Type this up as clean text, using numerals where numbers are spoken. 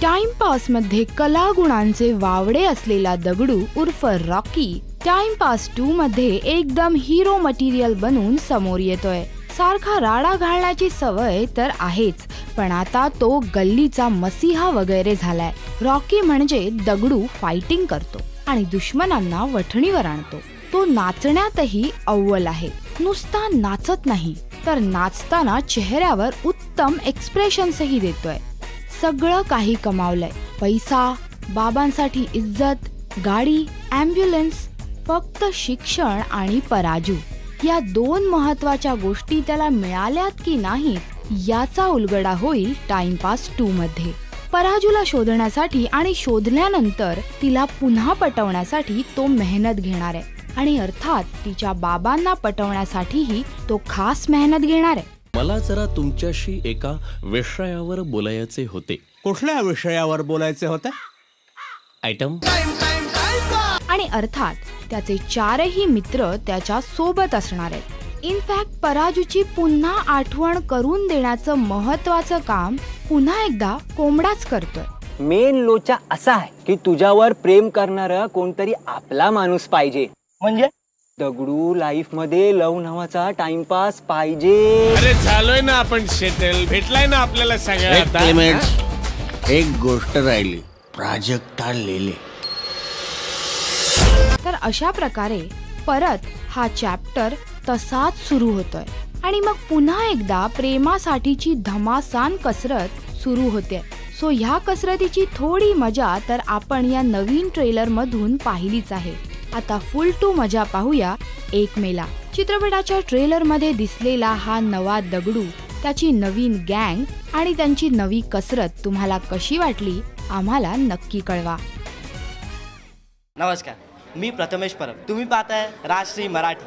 Timepass मध्ये कलागुणांचे वावडे असलेला दगडू उर्फ रॉकी टाइमपास 2 मध्ये एकदम हिरो मटेरियल बनून समोर येतोय। सारखा राडा घालण्याची सवय तर आहेच, पण आता तो गल्लीचा मसीहा वगैरे झालाय। रॉकी म्हणजे दगडू फायटिंग करतो आणि दुश्मनांना वठणीवर आणतो। तो नाचण्यातही अव्वल आहे। नुसता नाचत नाही तर नाचताना चेहऱ्यावर उत्तम एक्सप्रेशन्सही देतोय। सगळं काही कमावलंय, पैसा, बाबांसाठी इज्जत, गाडी, ॲम्ब्युलन्स, फक्त शिक्षण आणि पराजू या 2 महत्त्वाच्या गोष्टी त्याला मिळाल्यात की नाही याचा उलगडा होईल टाइमपास 2 मध्ये। पराजूला शोधण्यासाठी आणि शोधल्यानंतर तिला पुन्हा पटवण्यासाठी तो मेहनत घेणार आहे आणि अर्थात तिच्या बाबांना पटवण्यासाठीही तो खास मेहनत घेणार आहे। मला जरा तुमच्याशी एका विषयावर बोलायचे होते। कुठल्या विषयावर बोलायचे होते? आयटम। आणि अर्थात त्याचे 4ही मित्र त्याच्या सोबत असणार आहेत। इनफॅक्ट पराजूची पुन्हा आठवण करून देण्याचं महत्त्वाचं काम पुन्हा एकदा कोंबडाच करतोय। मेन लोचा असा आहे की तुझ्यावर प्रेम करणारा कोणतरी आपला माणूस पाहिजे। म्हणजे दगडू लाईफ मध्ये लव नावाचा टाइमपास पाहिजे। अरे झालोय ना आपण सेटल, भेटलाय ना आपल्याला सगळं। एक गोष्ट राहिली, प्राजक्ता लेले। तर अशा प्रकारे परत हा चॅप्टर तसाच सुरू होतोय आणि मग पुन्हा एकदा प्रेमासाठीची धमासान कसरत सुरू होते। सो ह्या कसरतीची थोडी मजा तर आपण या नवीन ट्रेलर मधून पाहिलीच आहे। आता फुल टू मजा पाहूया 1 मेला। चित्रपटाच्या ट्रेलर मध्ये दिसलेला हा नवा दगडू, त्याची नवीन गँग आणि त्यांची नवी कसरत तुम्हाला कशी वाटली आम्हाला नक्की कळवा। नमस्कार, मी प्रथमेश परब, तुम्ही पाहताय राजश्री मराठी।